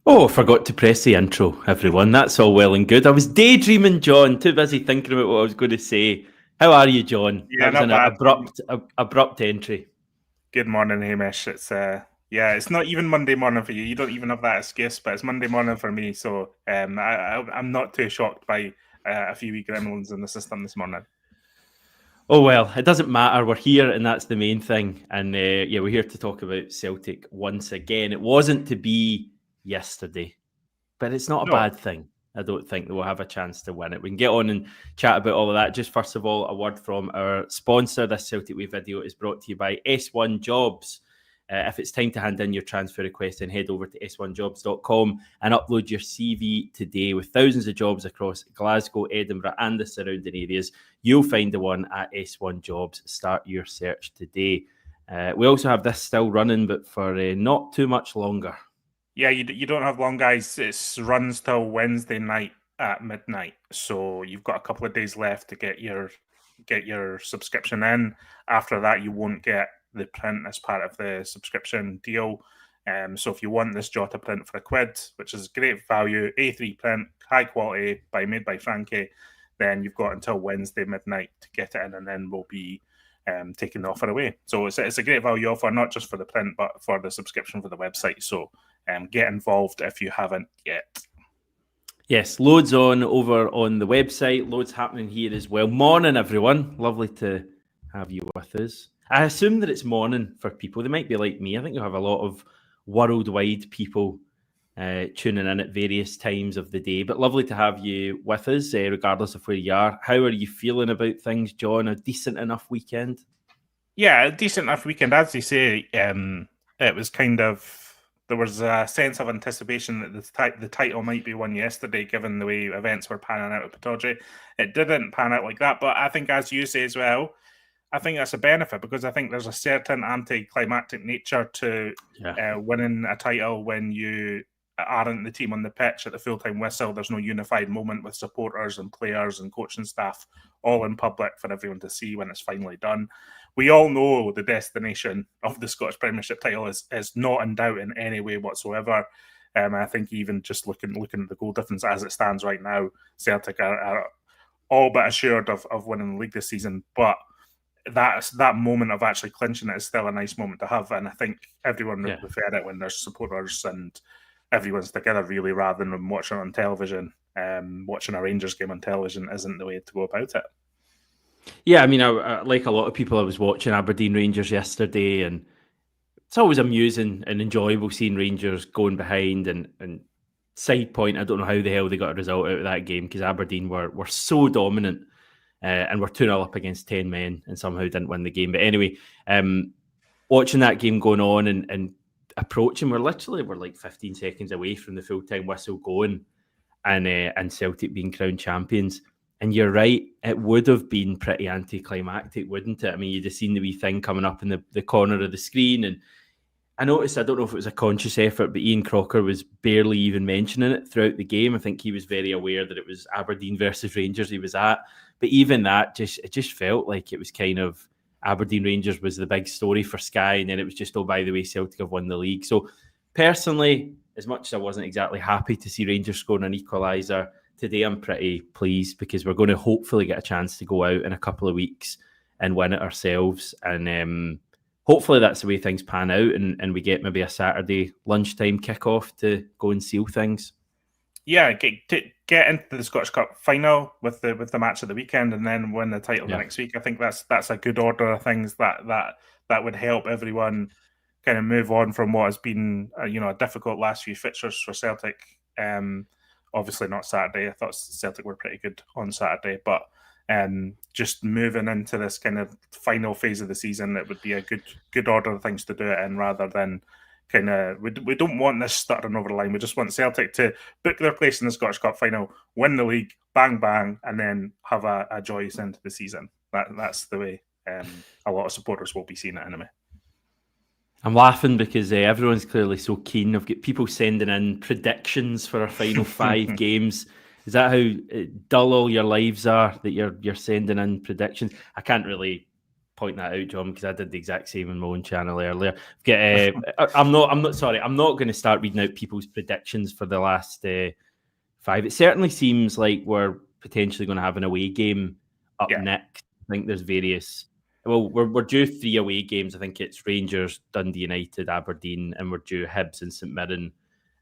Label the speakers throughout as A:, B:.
A: Oh, forgot to press the intro, everyone. That's all well and good. I was daydreaming, John. Too busy thinking about what I was going to say. How are you, John?
B: Yeah,
A: That was
B: not
A: an
B: bad.
A: abrupt entry.
B: Good morning, Hamish. It's not even Monday morning for you. You don't even have that excuse, but it's Monday morning for me. So I'm not too shocked by a few wee gremlins in the system this morning.
A: Oh, well, it doesn't matter. We're here, and that's the main thing. And yeah, we're here to talk about Celtic once again. It wasn't to be yesterday, but it's not a
B: No,
A: bad thing. I don't think that we'll have a chance to win it. We can get on and chat about all of that. Just first of all, a word from our sponsor. This Celtic Way video is brought to you by S1 Jobs. If it's time to hand in your transfer request, then head over to s1jobs.com and upload your CV today. With thousands of jobs across Glasgow, Edinburgh, and the surrounding areas, you'll find the one at S1 Jobs. Start your search today. We also have this still running, but for not too much longer.
B: yeah, you don't have long, guys. It runs till Wednesday night at midnight, so you've got a couple of days left to get your subscription in. After that, you won't get the print as part of the subscription deal. So if you want this Jota print for £1, which is great value, A3 print, high quality, made by Frankie, then you've got until Wednesday midnight to get it in, and then we'll be taking the offer away. So it's a great value offer, not just for the print, but for the subscription for the website. So get involved if you haven't yet.
A: Yes, loads on over on the website, loads happening here as well. Morning, everyone. Lovely to have you with us. I assume that it's morning for people. They might be like me. I think you'll have a lot of worldwide people tuning in at various times of the day. But lovely to have you with us, regardless of where you are. How are you feeling about things, John? A decent enough weekend?
B: Yeah, a decent enough weekend. As you say, it was kind of... There was a sense of anticipation that the title might be won yesterday, given the way events were panning out at Pittodrie. It didn't pan out like that, but I think, as you say as well, I think that's a benefit, because I think there's a certain anticlimactic nature to winning a title when you aren't the team on the pitch at the full-time whistle. There's no unified moment with supporters and players and coaching staff all in public for everyone to see when it's finally done. We all know the destination of the Scottish Premiership title is not in doubt in any way whatsoever. I think even just looking at the goal difference as it stands right now, Celtic are all but assured of winning the league this season. But that moment of actually clinching it is still a nice moment to have, and I think everyone would prefer it when there's supporters and everyone's together, really, rather than watching on television. Watching a Rangers game on television isn't the way to go about it.
A: Yeah, I mean, I, like a lot of people, I was watching Aberdeen Rangers yesterday, and it's always amusing and enjoyable seeing Rangers going behind. And side point, I don't know how the hell they got a result out of that game, because Aberdeen were so dominant and were 2-0 up against 10 men and somehow didn't win the game. But anyway, watching that game going on and approaching, we're like 15 seconds away from the full-time whistle going, and Celtic being crowned champions. And you're right, it would have been pretty anticlimactic, wouldn't it? I mean, you'd have seen the wee thing coming up in the corner of the screen. And I noticed, I don't know if it was a conscious effort, but Ian Crocker was barely even mentioning it throughout the game. I think he was very aware that it was Aberdeen versus Rangers he was at. But even that, it just felt like it was kind of Aberdeen Rangers was the big story for Sky. And then it was just, oh, by the way, Celtic have won the league. So personally, as much as I wasn't exactly happy to see Rangers scoring an equaliser, today I'm pretty pleased, because we're going to hopefully get a chance to go out in a couple of weeks and win it ourselves. And hopefully that's the way things pan out, and we get maybe a Saturday lunchtime kickoff to go and seal things.
B: Yeah, get into the Scottish Cup final with the match of the weekend, and then win the title the next week. I think that's a good order of things that would help everyone kind of move on from what has been a difficult last few fixtures for Celtic. Obviously not Saturday. I thought Celtic were pretty good on Saturday, but just moving into this kind of final phase of the season, it would be a good order of things to do it in, rather than kind of, we don't want this stuttering over the line. We just want Celtic to book their place in the Scottish Cup final, win the league, bang, bang, and then have a joyous end to the season. That's the way a lot of supporters will be seeing it anyway.
A: I'm laughing because everyone's clearly so keen. I've got people sending in predictions for our final 5 games. Is that how dull all your lives are, that you're sending in predictions? I can't really point that out, John, because I did the exact same on my own channel earlier. I'm not going to start reading out people's predictions for the last 5. It certainly seems like we're potentially going to have an away game up next. I think there's various. Well, we're due 3 away games. I think it's Rangers, Dundee United, Aberdeen, and we're due Hibs and St Mirren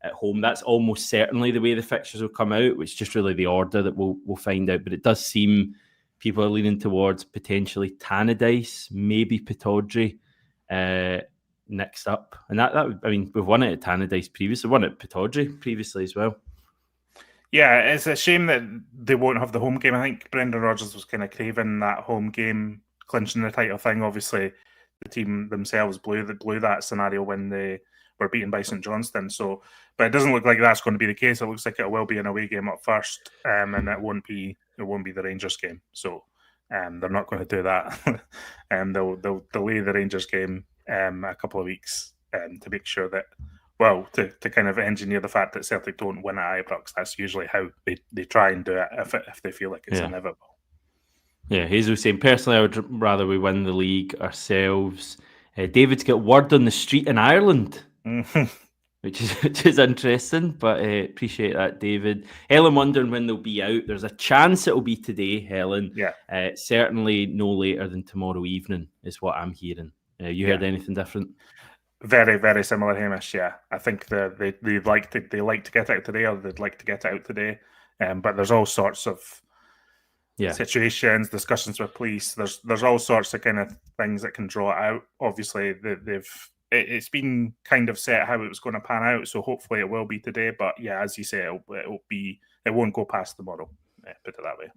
A: at home. That's almost certainly the way the fixtures will come out, which is just really the order that we'll find out. But it does seem people are leaning towards potentially Tannadice, maybe Pittodrie next up. And that I mean, we've won it at Tannadice previously, won it at Pittodrie previously as well.
B: Yeah, it's a shame that they won't have the home game. I think Brendan Rodgers was kind of craving that home game, clinching the title thing. Obviously, the team themselves blew that scenario when they were beaten by St Johnstone. So, but it doesn't look like that's going to be the case. It looks like it will be an away game up first, and it won't be the Rangers game. So, they're not going to do that. They'll delay the Rangers game a couple of weeks to make sure that. Well, to kind of engineer the fact that Celtic don't win at Ibrox. That's usually how they try and do it if they feel like it's inevitable.
A: Yeah, Hazel saying, personally, I would rather we win the league ourselves. David's got word on the street in Ireland, which is interesting, but appreciate that, David. Helen wondering when they'll be out. There's a chance it'll be today, Helen.
B: Yeah.
A: Certainly no later than tomorrow evening is what I'm hearing. You heard anything different?
B: Very, very similar, Hamish. Yeah, I think they like to get out today, or they'd like to get out today. But there's all sorts of situations, discussions with police. There's all sorts of kind of things that can draw it out. Obviously, it's been kind of set how it was going to pan out, so hopefully it will be today. But yeah, as you say, it won't go past tomorrow. Put it that way.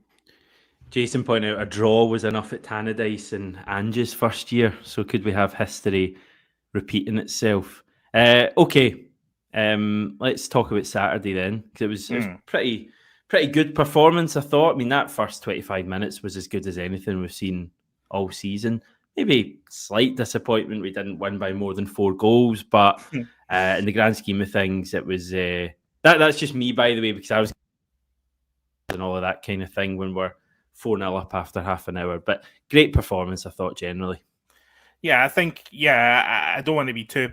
A: Jason pointed out a draw was enough at Tannadice in Ange's first year. So could we have history repeating itself? Okay, let's talk about Saturday then, because it was pretty good performance, I thought. I mean, that first 25 minutes was as good as anything we've seen all season. Maybe slight disappointment we didn't win by more than 4 goals, but in the grand scheme of things, it was that's just me, by the way, because I was and all of that kind of thing when we're 4-0 up after half an hour. But great performance, I thought, generally.
B: Yeah, I think, I don't want to be too,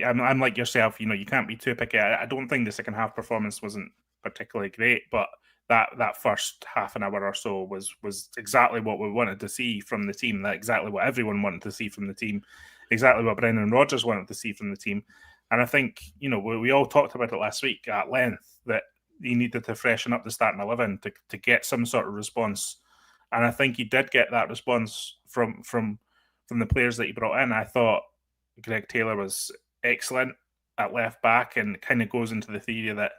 B: I'm like yourself, you can't be too picky. I don't think the second half performance wasn't particularly great, but that first half an hour or so was exactly what we wanted to see from the team, exactly what everyone wanted to see from the team, exactly what Brendan Rodgers wanted to see from the team. And I think, we all talked about it last week at length, that he needed to freshen up the starting 11 to get some sort of response. And I think he did get that response from the players that he brought in. I thought Greg Taylor was excellent at left back, and kind of goes into the theory that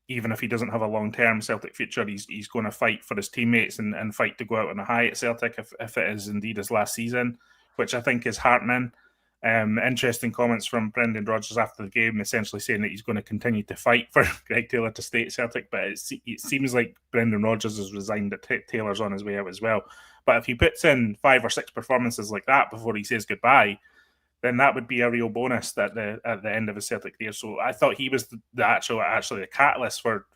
B: even if he doesn't have a long-term Celtic future, he's going to fight for his teammates and fight to go out on a high at Celtic if it is indeed his last season, which I think is heartening. Interesting comments from Brendan Rodgers after the game, essentially saying that he's going to continue to fight for Greg Taylor to stay at Celtic, but it seems like Brendan Rodgers has resigned that Taylor's on his way out as well. But if he puts in 5 or 6 performances like that before he says goodbye, then that would be a real bonus at the end of his Celtic career. So I thought he was actually the catalyst for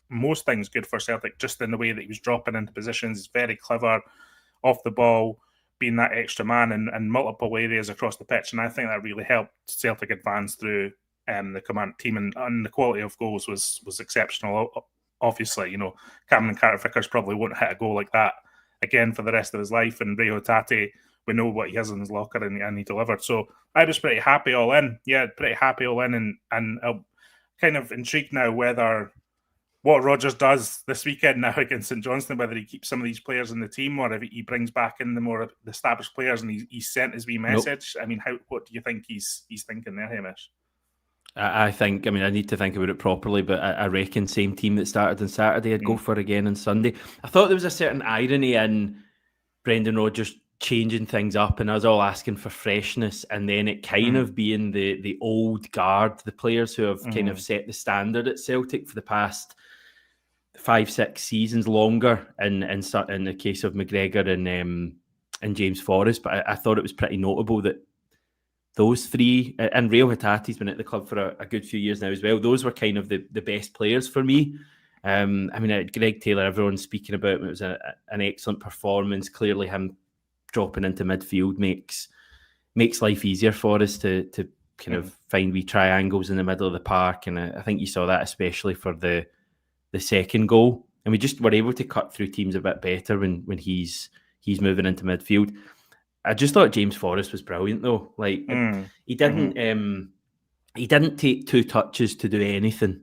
B: most things good for Celtic, just in the way that he was dropping into positions. He's very clever off the ball, being that extra man in multiple areas across the pitch. And I think that really helped Celtic advance through the command team. And the quality of goals was exceptional. Obviously, Cameron Carter-Vickers probably won't hit a goal like that again for the rest of his life. And Ray Hatate, we know what he has in his locker, and he delivered. So I was pretty happy all in. Yeah, pretty happy all in. And I'm kind of intrigued now what Rodgers does this weekend now against St Johnstone, whether he keeps some of these players in the team or if he brings back in the more established players and he's sent his wee message. Nope. I mean, what do you think he's thinking there, Hamish?
A: I need to think about it properly, but I reckon same team that started on Saturday I'd go for again on Sunday. I thought there was a certain irony in Brendan Rodgers changing things up and us all asking for freshness, and then it kind of being the old guard, the players who have kind of set the standard at Celtic for the past 5-6 seasons, longer in the case of McGregor and James Forrest. But I thought it was pretty notable that those 3, and Ray Hatate's been at the club for a good few years now as well, those were kind of the best players for me. Greg Taylor, everyone's speaking about him. It was an excellent performance. Clearly him dropping into midfield makes life easier for us to kind of find wee triangles in the middle of the park. And I think you saw that especially for the second goal. And we just were able to cut through teams a bit better when he's moving into midfield. I just thought James Forrest was brilliant though. Like he didn't take 2 touches to do anything.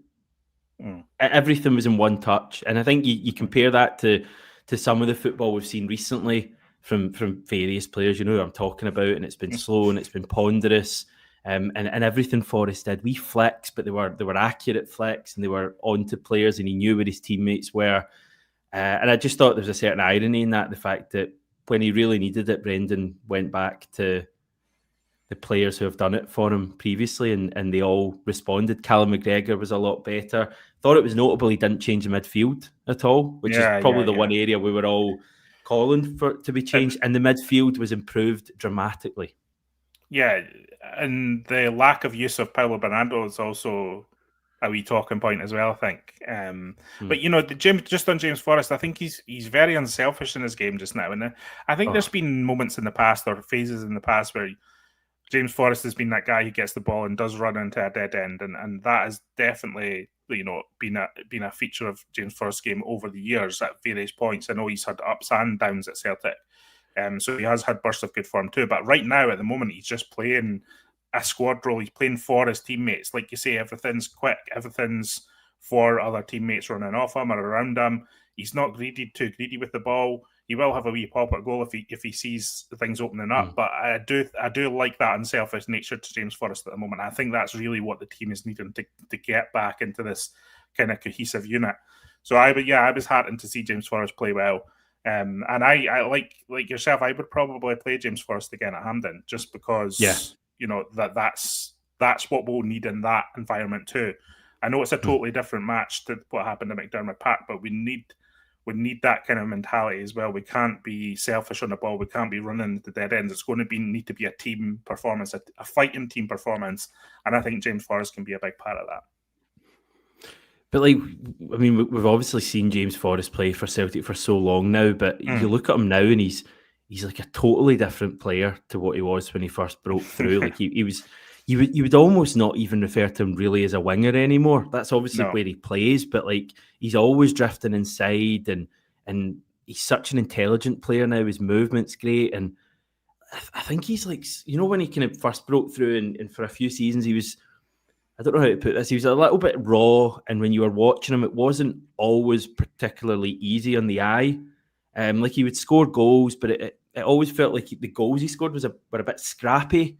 A: Everything was in 1 touch. And I think you compare that to some of the football we've seen recently from various players, who I'm talking about, and it's been slow and it's been ponderous. And everything Forrest did, we flicks, but they were accurate flicks, and they were onto players, and he knew where his teammates were. And I just thought there was a certain irony in that, the fact that when he really needed it, Brendan went back to the players who have done it for him previously, and they all responded. Callum McGregor was a lot better. Thought it was notable he didn't change the midfield at all, which is probably the one area we were all calling for it to be changed. And the midfield was improved dramatically.
B: Yeah, and the lack of use of Paulo Bernardo is also a wee talking point as well, I think. But just on James Forrest, I think he's very unselfish in his game just now, and I think there's been moments in the past, or phases in the past, where James Forrest has been that guy who gets the ball and does run into a dead end, and that has definitely been a feature of James Forrest's game over the years at various points. I know he's had ups and downs at Celtic. So he has had bursts of good form too. But right now, at the moment, he's just playing a squad role. He's playing for his teammates. Like you say, everything's quick. Everything's for other teammates running off him or around him. He's not too greedy with the ball. He will have a wee pop at goal if he sees things opening up. But I do like that unselfish nature to James Forrest at the moment. I think that's really what the team is needing to get back into this kind of cohesive unit. So I was heartened to see James Forrest play well. And I like yourself, I would probably play James Forrest again at Hampden, just because that's what we'll need in that environment too. I know it's a totally different match to what happened at McDermott Park, but we need that kind of mentality as well. We can't be selfish on the ball. We can't be running the dead ends. It's going to need to be a team performance, a fighting team performance, and I think James Forrest can be a big part of that.
A: But we've obviously seen James Forrest play for Celtic for so long now, but you look at him now and he's like a totally different player to what he was when he first broke through. Like you would almost not even refer to him really as a winger anymore. That's obviously where he plays, but like he's always drifting inside, and he's such an intelligent player now. His movement's great, and I think he's like, when he kind of first broke through and for a few seasons he was, I don't know how to put this, he was a little bit raw, and when you were watching him, it wasn't always particularly easy on the eye. Like he would score goals, but it always felt like the goals he scored were a bit scrappy,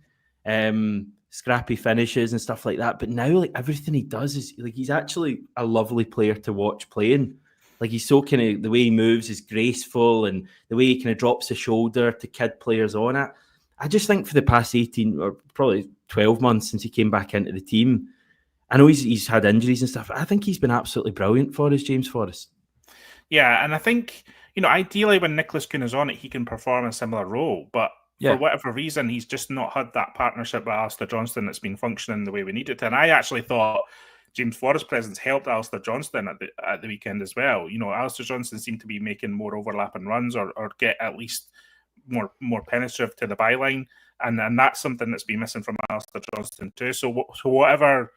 A: scrappy finishes and stuff like that. But now, like everything he does is like he's actually a lovely player to watch playing. Like he's so kind of, the way he moves is graceful, and the way he kind of drops the shoulder to kid players on it. I just think for the past 18 or probably 12 months since he came back into the team, I know he's had injuries and stuff. I think he's been absolutely brilliant for us, James Forrest.
B: Yeah, and I think, ideally when Nicholas Kuhn is on it, he can perform a similar role. But for whatever reason, he's just not had that partnership with Alistair Johnston that's been functioning the way we need it to. And I actually thought James Forrest's presence helped Alistair Johnston at the weekend as well. Alistair Johnston seemed to be making more overlapping runs or get at least more penetrative to the byline, and that's something that's been missing from Alistair Johnston too. So whatever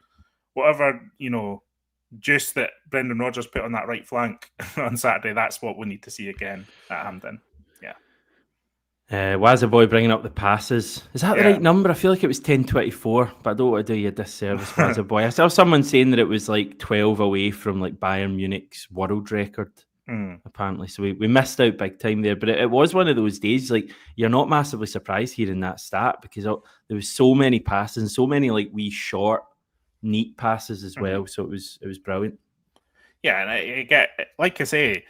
B: juice that Brendan Rodgers put on that right flank on Saturday, that's what we need to see again at Hampden.
A: Wazza Boy bringing up the passes. Is that the right number? I feel like it was 10-24, but I don't want to do you a disservice, Wazza Boy. I saw someone saying that it was like 12 away from like Bayern Munich's world record. Apparently, so we missed out big time there, but it was one of those days. Like you're not massively surprised hearing that stat, because there was so many passes and so many like wee short, neat passes as well. So it was brilliant. Yeah,
B: and I get, like I say,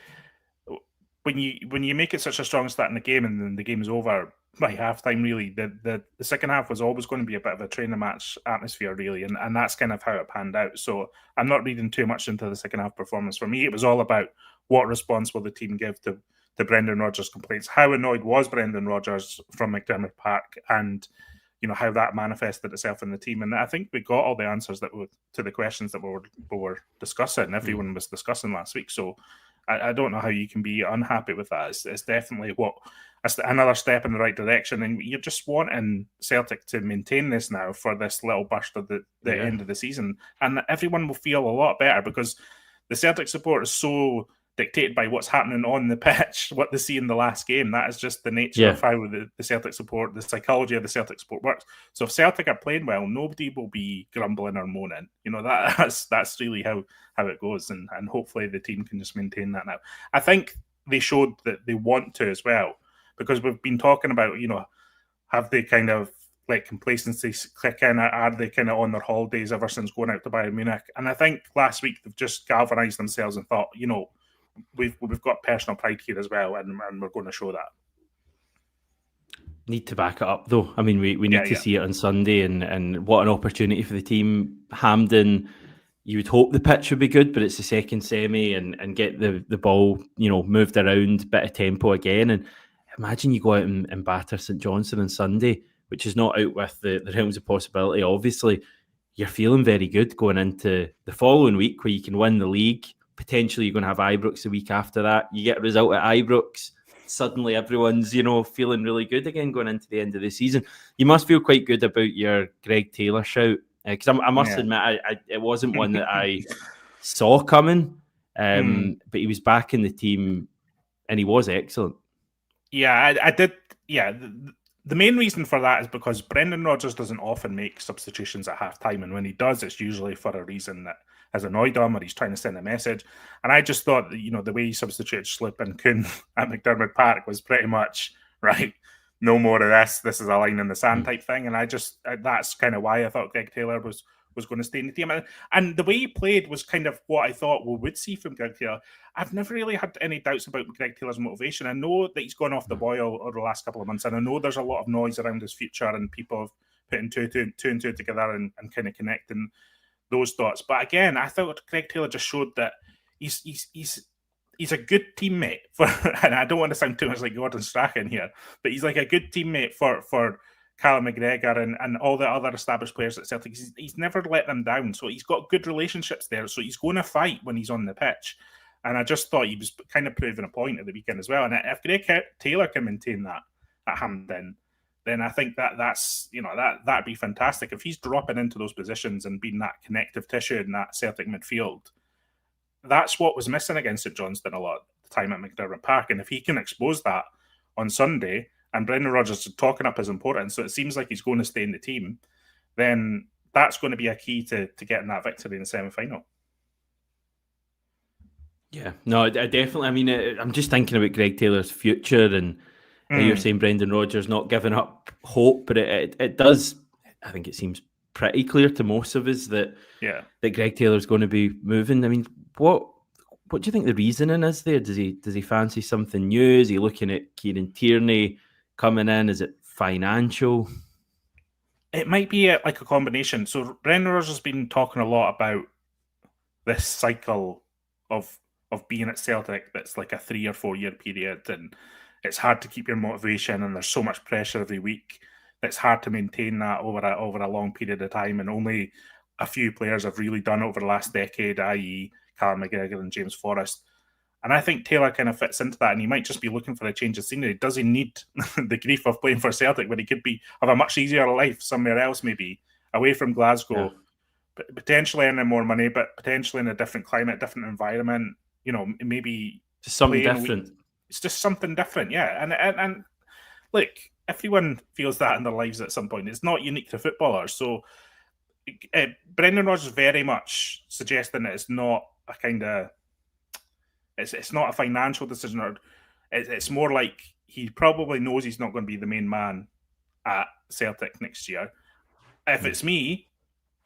B: when you make it such a strong start in the game and then the game is over by halftime, really, the second half was always going to be a bit of a training match atmosphere, really, and that's kind of how it panned out. So I'm not reading too much into the second half performance. For me, it was all about what response will the team give to Brendan Rodgers' complaints. How annoyed was Brendan Rodgers from McDermott Park, and how that manifested itself in the team. And I think we got all the answers to the questions that we were discussing. Everyone was discussing last week. So I don't know how you can be unhappy with that. It's definitely another step in the right direction, and you're just wanting Celtic to maintain this now for this little burst of the end of the season, and everyone will feel a lot better because the Celtic support is so dictated by what's happening on the pitch, what they see in the last game. That is just the nature of how the Celtic support, the psychology of the Celtic support works. So if Celtic are playing well, nobody will be grumbling or moaning. That's really how it goes, and hopefully the team can just maintain that now. I think they showed that they want to as well, because we've been talking about, have they kind of let complacency click in? Are they kind of on their holidays ever since going out to Bayern Munich? And I think last week they've just galvanised themselves and thought, we've got personal pride here as well, and we're going to show that.
A: Need to back it up though. I mean, we need to see it on Sunday, and what an opportunity for the team. Hampden, you would hope the pitch would be good, but it's the second semi, and get the ball, moved around, bit of tempo again. And imagine you go out and batter St Johnstone on Sunday, which is not out with the realms of possibility. Obviously, you're feeling very good going into the following week where you can win the league. Potentially you're going to have Ibrox the week after that. You get a result at Ibrox, suddenly everyone's, feeling really good again going into the end of the season. You must feel quite good about your Greg Taylor shout, because I must admit, it wasn't one that I saw coming, but he was back in the team and he was excellent.
B: Yeah, I did. Yeah, the main reason for that is because Brendan Rodgers doesn't often make substitutions at half-time, and when he does, it's usually for a reason that has annoyed him or he's trying to send a message. And I just thought that, the way he substituted Sloop and Kuhn at McDermott Park was pretty much, right, no more of this. This is a line in the sand type thing. And that's kind of why I thought Greg Taylor was going to stay in the team. And the way he played was kind of what I thought we would see from Greg Taylor. I've never really had any doubts about Greg Taylor's motivation. I know that he's gone off the boil over the last couple of months, and I know there's a lot of noise around his future, and people have putting two and two together and kind of connecting those thoughts. But again, I thought Greg Taylor just showed that he's a good teammate for, and I don't want to sound too much like Gordon Strachan here, but he's like a good teammate for Callum McGregor and all the other established players at Celtic. He's never let them down, so he's got good relationships there. So he's going to fight when he's on the pitch, and I just thought he was kind of proving a point at the weekend as well. And if Greg Taylor can maintain that at Hampden, then I think that'd be fantastic. If he's dropping into those positions and being that connective tissue in that Celtic midfield, that's what was missing against St Johnstone a lot of the time at McDermott Park. And if he can expose that on Sunday, and Brendan Rodgers is talking up his importance, so it seems like he's going to stay in the team, then that's going to be a key to getting that victory in the semi-final.
A: Yeah, no, I definitely. I mean, I'm just thinking about Greg Taylor's future, and you're saying Brendan Rodgers not giving up hope, but it does. I think it seems pretty clear to most of us that Greg Taylor's going to be moving. I mean, what do you think the reasoning is there? Does he fancy something new? Is he looking at Kieran Tierney coming in? Is it financial?
B: It might be like a combination. So Brendan Rodgers has been talking a lot about this cycle of being at Celtic that's like a 3 or 4 year period, and it's hard to keep your motivation, and there's so much pressure every week. It's hard to maintain that over a long period of time, and only a few players have really done it over the last decade, i.e. Callum McGregor and James Forrest. And I think Taylor kind of fits into that, and he might just be looking for a change of scenery. Does he need the grief of playing for Celtic when he could have a much easier life somewhere else, maybe away from Glasgow, potentially earning more money, but potentially in a different climate, different environment? Maybe
A: just something different.
B: It's just something different, yeah. And look, everyone feels that in their lives at some point. It's not unique to footballers. So Brendan Rodgers very much suggesting that it's not a kind of it's not a financial decision, or it's more like he probably knows he's not going to be the main man at Celtic next year. If it's me,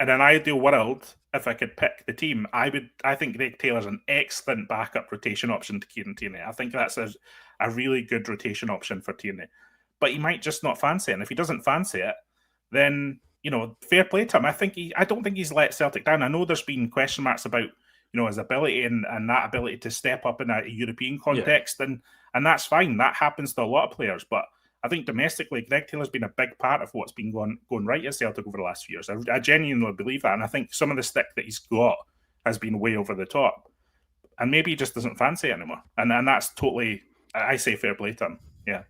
B: in an ideal world, if I could pick the team, I think Greg Taylor's an excellent backup rotation option to Kieran Tierney. I think that's a really good rotation option for Tierney. But he might just not fancy it. And if he doesn't fancy it, then, fair play to him. I don't think he's let Celtic down. I know there's been question marks about, his ability and that ability to step up in a European context. And that's fine. That happens to a lot of players. But I think domestically, Greg Taylor's been a big part of what's been going right at Celtic over the last few years. I genuinely believe that. And I think some of the stick that he's got has been way over the top. and maybe he just doesn't fancy it anymore. And that's totally, I say fair play to him. Yeah,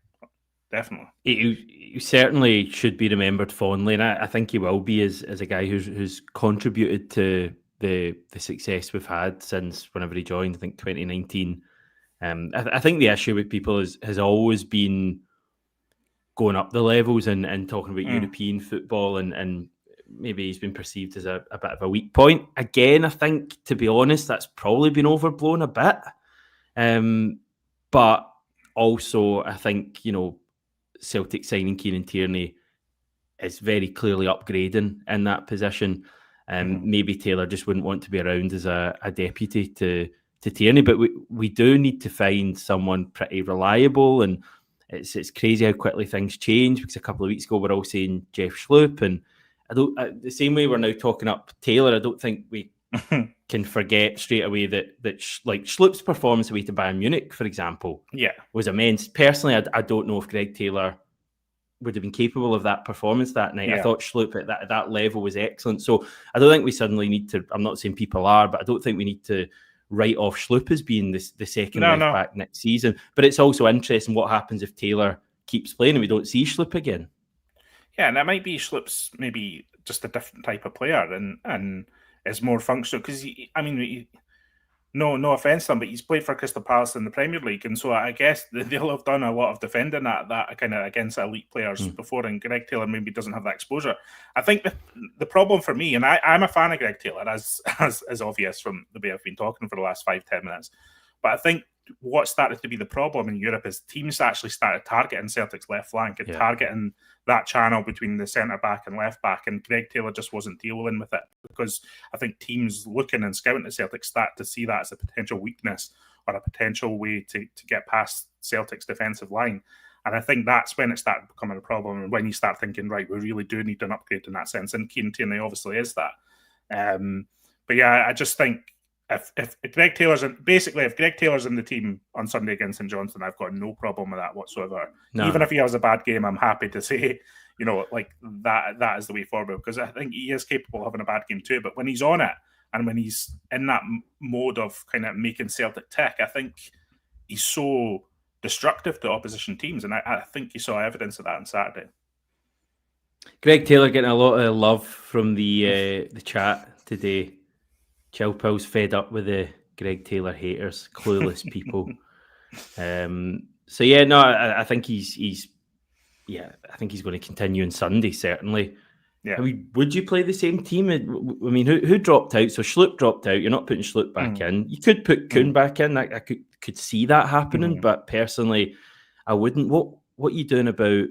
B: definitely.
A: He certainly should be remembered fondly, and I think he will be as a guy who's contributed to the success we've had since whenever he joined, I think 2019. I think the issue with people has always been going up the levels and talking about European football, and maybe he's been perceived as a bit of a weak point. Again, I think, to be honest, that's probably been overblown a bit. But also, I think, Celtic signing Kieran Tierney is very clearly upgrading in that position. Maybe Taylor just wouldn't want to be around as a deputy to Tierney, but we do need to find someone pretty reliable, and it's crazy how quickly things change, because a couple of weeks ago we're all saying Jeff Schlupp, and the same way we're now talking up Taylor, I don't think we can forget straight away that like Schlupp's performance away to Bayern Munich, for example, was immense. Personally, I don't know if Greg Taylor would have been capable of that performance that night. I thought Schlupp at that level was excellent. So I don't think we suddenly need to, I'm not saying people are, but I don't think we need to write off Schlupp as being the second back next season. But it's also interesting what happens if Taylor keeps playing and we don't see Schlupp again.
B: Yeah, and that might be Schlupp's maybe just a different type of player and is more functional, because no offense to him, but he's played for Crystal Palace in the Premier League, and so I guess they'll have done a lot of defending that kind of against elite players before, and Greg Taylor maybe doesn't have that exposure. I think the problem for me, and I'm a fan of Greg Taylor, as obvious from the way I've been talking for the last 5-10 minutes, but I think what started to be the problem in Europe is teams actually started targeting Celtic's left flank and targeting that channel between the centre back and left back, and Greg Taylor just wasn't dealing with it, because I think teams looking and scouting at Celtic start to see that as a potential weakness or a potential way to get past Celtic's defensive line. And I think that's when it started becoming a problem, and when you start thinking, right, we really do need an upgrade in that sense, and Kieran Tierney obviously is that. But yeah, I just think if Greg Taylor's in the team on Sunday against St Johnstone, I've got no problem with that whatsoever. Even if he has a bad game, I'm happy to say, like that is the way forward, because I think he is capable of having a bad game too. But when he's on it and when he's in that mode of kind of making Celtic tick, I think he's so destructive to opposition teams, and I think you saw evidence of that on Saturday.
A: Greg Taylor getting a lot of love from the chat today. Chilpill's fed up with the Greg Taylor haters, clueless people. So yeah, no, I think he's I think he's going to continue on Sunday, certainly. Yeah. I mean, would you play the same team? I mean, who dropped out? So Schlupp dropped out. You're not putting Schlupp back in. You could put Kuhn back in. I could see that happening, but personally, I wouldn't. What are you doing about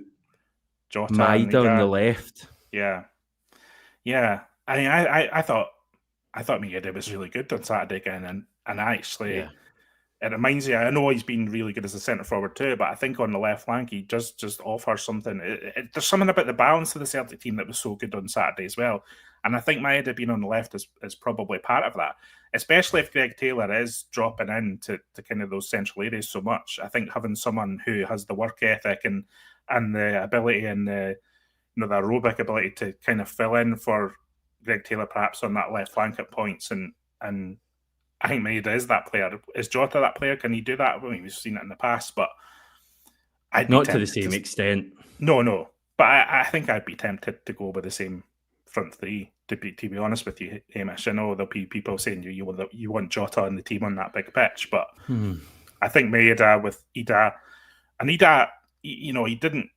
B: Jota
A: Maida on the left?
B: Yeah. I mean, I thought Maeda was really good on Saturday again, and actually, it reminds me. I know he's been really good as a centre forward too, but I think on the left flank he just offers something. There's something about the balance of the Celtic team that was so good on Saturday as well, and I think Maeda being on the left is probably part of that. Especially if Greg Taylor is dropping in to kind of those central areas so much. I think having someone who has the work ethic and the ability and the aerobic ability to kind of fill in for Greg Taylor perhaps on that left flank at points, and I think Maeda is that player. Is Jota that player? Can he do that? I mean, we've seen it in the past, but
A: not to the same extent.
B: No. But I think I'd be tempted to go with the same front three. To be honest with you, Hamish, I know there'll be people saying you want Jota on the team on that big pitch, but I think Maeda with Ida, and Ida, he didn't.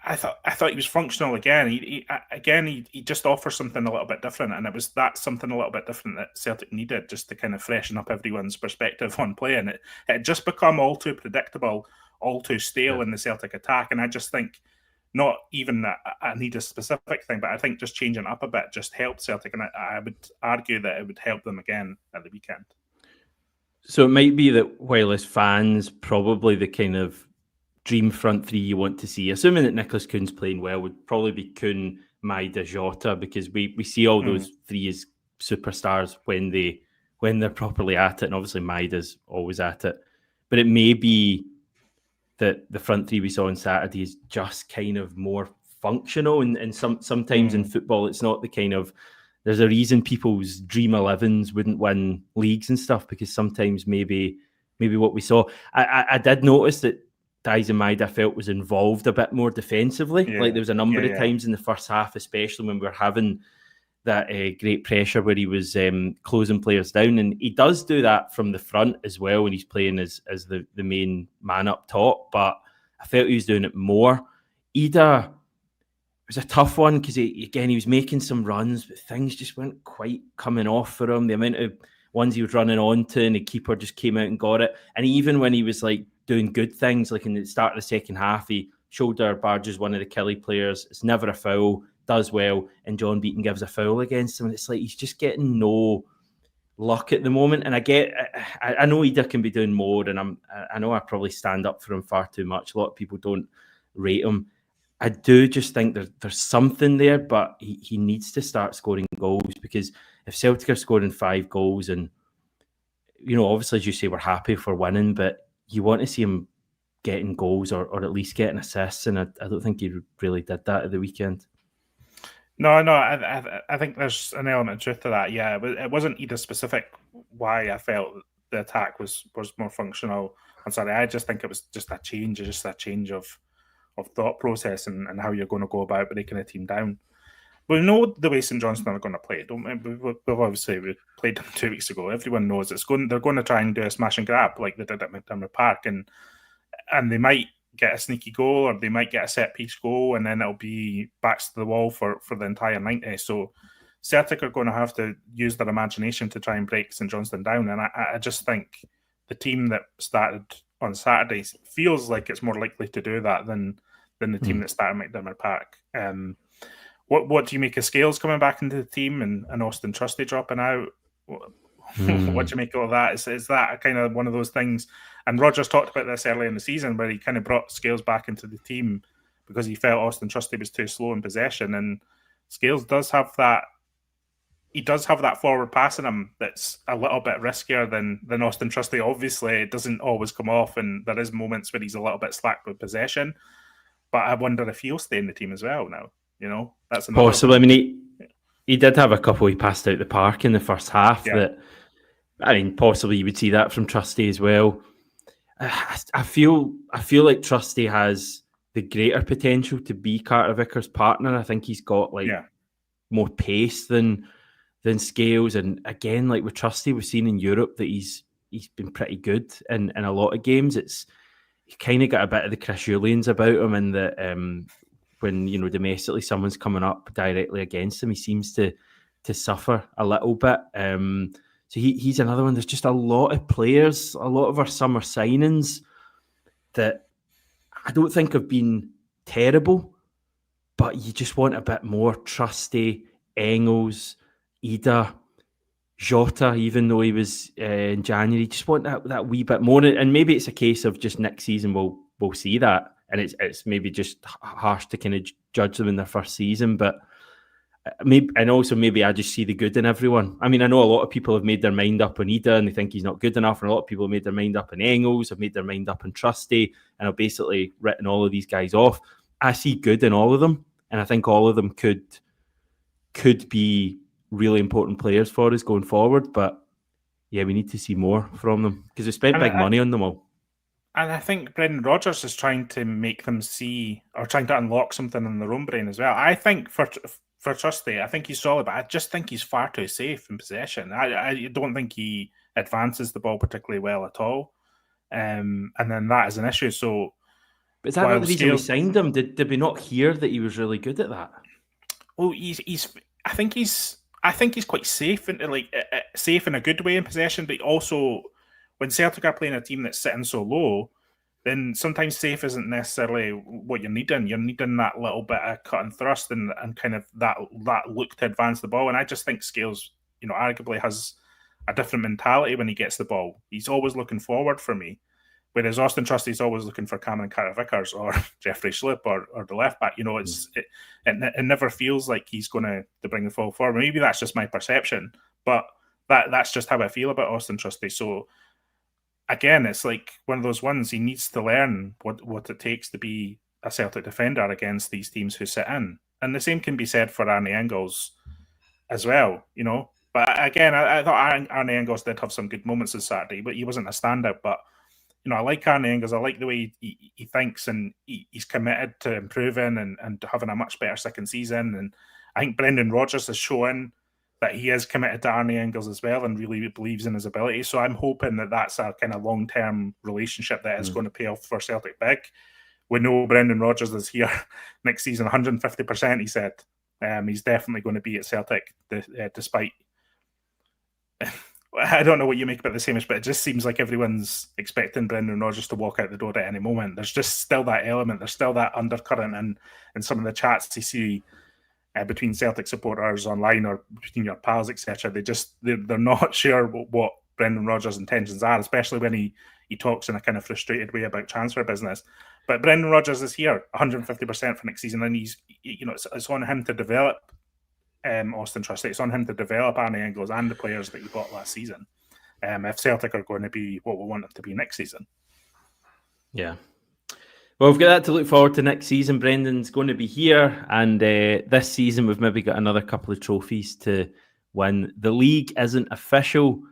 B: I thought he was functional again. He just offers something a little bit different, and it was that something a little bit different that Celtic needed just to kind of freshen up everyone's perspective on play. And it had just become all too predictable, all too stale in the Celtic attack. And I just think not even that I need a specific thing, but I think just changing up a bit just helped Celtic, and I would argue that it would help them again at the weekend.
A: So it might be that while as fans, probably the kind of dream front three you want to see, assuming that Nicholas Kuhn's playing well, would probably be Kuhn, Maeda, Jota, because we see all those three as superstars when they're properly at it, and obviously Maeda's always at it. But it may be that the front three we saw on Saturday is just kind of more functional, and sometimes in football it's not the kind of there's a reason people's dream 11s wouldn't win leagues and stuff, because sometimes maybe what we saw. I did notice that Maida felt was involved a bit more defensively. Like there was a number of times in the first half, especially when we were having that great pressure where he was closing players down, and he does do that from the front as well when he's playing as the main man up top. But I felt he was doing it more. Ida, it was a tough one because he was making some runs, but things just weren't quite coming off for him. The amount of ones he was running onto, and the keeper just came out and got it. And even when he was like doing good things, like in the start of the second half, he shoulder barges one of the Kelly players. It's never a foul, does well, and John Beaton gives a foul against him. And it's like he's just getting no luck at the moment. And I know Ida can be doing more, and I know I probably stand up for him far too much. A lot of people don't rate him. I do just think there's something there, but he needs to start scoring goals, because if Celtic are scoring 5 goals, and obviously as you say, we're happy for winning, but you want to see him getting goals or at least getting assists, and I don't think he really did that at the weekend.
B: No, I think there's an element of truth to that. Yeah, but it wasn't either specific why I felt the attack was more functional. I'm sorry, I just think it was just a change of thought process and how you're going to go about breaking a team down. We know the way St Johnstone are going to play. We played them 2 weeks ago. Everyone knows they're going to try and do a smash and grab like they did at McDermott Park, and they might get a sneaky goal, or they might get a set piece goal, and then it'll be backs to the wall for the entire 90. So Celtic are going to have to use their imagination to try and break St Johnstone down, and I just think the team that started on Saturday feels like it's more likely to do that than the team that started McDermott Park. What do you make of Scales coming back into the team and Austin Trusty dropping out? What do you make of all that? Is that kind of one of those things? And Rodgers talked about this early in the season, where he kind of brought Scales back into the team because he felt Austin Trusty was too slow in possession. And Scales does have that. He does have that forward pass in him that's a little bit riskier than Austin Trusty. Obviously, it doesn't always come off, and there is moments where he's a little bit slack with possession. But I wonder if he'll stay in the team as well now. That's
A: possibly. I mean, he did have a couple he passed out the park in the first half. That, I mean, possibly you would see that from Trusty as well. I feel like Trusty has the greater potential to be Carter Vickers' partner. I think he's got more pace than Scales, and again, like with Trusty, we've seen in Europe that he's been pretty good in a lot of games. He kind of got a bit of the Chris Julians about him, and that when domestically someone's coming up directly against him, he seems to suffer a little bit. So he's another one. There's just a lot of players, a lot of our summer signings that I don't think have been terrible, but you just want a bit more. Trusty, Engels, Ida, Jota, even though he was in January, just want that wee bit more. And maybe it's a case of just next season we'll see that, and it's maybe just harsh to kind of judge them in their first season, but maybe I just see the good in everyone. I mean, I know a lot of people have made their mind up on Ida and they think he's not good enough, and a lot of people have made their mind up on Engels, have made their mind up on Trusty, and have basically written all of these guys off. I see good in all of them, and I think all of them could be really important players for us going forward. But yeah, we need to see more from them because we spent big money on them all.
B: And I think Brendan Rodgers is trying to make them see, or trying to unlock something in their own brain as well. I think for Trusty, I think he's solid, but I just think he's far too safe in possession. I don't think he advances the ball particularly well at all. And then that is an issue. So,
A: but is that not the reason we signed him? Did we not hear that he was really good at that?
B: Oh, I think he's quite safe, safe in a good way in possession, but also when Celtic are playing a team that's sitting so low, then sometimes safe isn't necessarily what you're needing. You're needing that little bit of cut and thrust and kind of that look to advance the ball. And I just think Scales, arguably has a different mentality when he gets the ball. He's always looking forward for me, whereas Austin Trusty's always looking for Cameron Carter-Vickers or Jeffrey Schlupp or the left back. It never feels like he's going to bring the ball forward. Maybe that's just my perception, but that's just how I feel about Austin Trusty. So again, it's like one of those ones, he needs to learn what it takes to be a Celtic defender against these teams who sit in. And the same can be said for Arnie Engels. as well, you know. But again, I thought Arne Engels did have some good moments this Saturday, but he wasn't a standout. But you know, I like Arne Engels. I like the way he thinks, and he's committed to improving and having a much better second season. And I think Brendan Rodgers has shown that he is committed to Arne Engels as well and really believes in his ability. So I'm hoping that that's a kind of long-term relationship that is going to pay off for Celtic big. We know Brendan Rodgers is here next season, 150%, he said. He's definitely going to be at Celtic despite... I don't know what you make about this, Hamish, but it just seems like everyone's expecting Brendan Rodgers to walk out the door at any moment. There's just still that element. There's still that undercurrent in some of the chats you see between Celtic supporters online or between your pals, etc. They're not sure what Brendan Rodgers' intentions are, especially when he talks in a kind of frustrated way about transfer business. But Brendan Rodgers is here 150% for next season, and it's on him to develop Austin Trusty. It's on him to develop Arne Engels and the players that he bought last season. If Celtic are going to be what we want them to be next season.
A: Yeah. Well, we've got that to look forward to next season. Brendan's going to be here, and this season we've maybe got another couple of trophies to win. The league isn't official,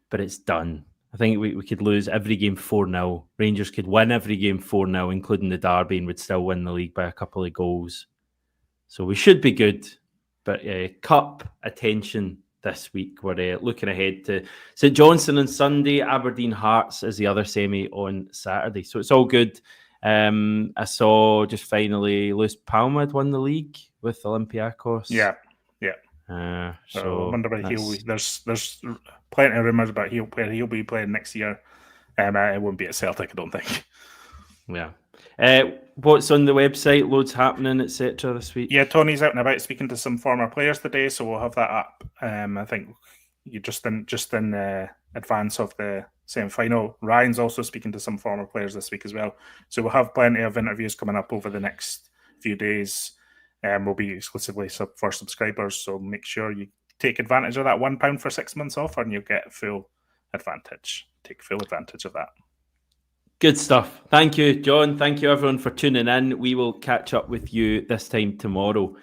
A: but it's done. I think we could lose every game 4-0. Rangers could win every game 4-0, including the derby, and would still win the league by a couple of goals. So we should be good. But cup attention this week. We're looking ahead to St Johnstone on Sunday. Aberdeen Hearts is the other semi on Saturday. So it's all good. I saw just finally Luis Palma had won the league with Olympiacos.
B: Yeah. So I wonder where there's plenty of rumours about where he'll be playing next year. It won't be at Celtic, I don't think.
A: Yeah. What's on the website? Loads happening, etc. this week.
B: Yeah, Tony's out and about speaking to some former players today, so we'll have that up. I think you just in advance of the semi-final. Ryan's also speaking to some former players this week as well. So we'll have plenty of interviews coming up over the next few days. Will be exclusively for subscribers, so make sure you take advantage of that £1 for 6 months off, and you'll get full advantage. Take full advantage of that.
A: Good stuff. Thank you, John. Thank you, everyone, for tuning in. We will catch up with you this time tomorrow.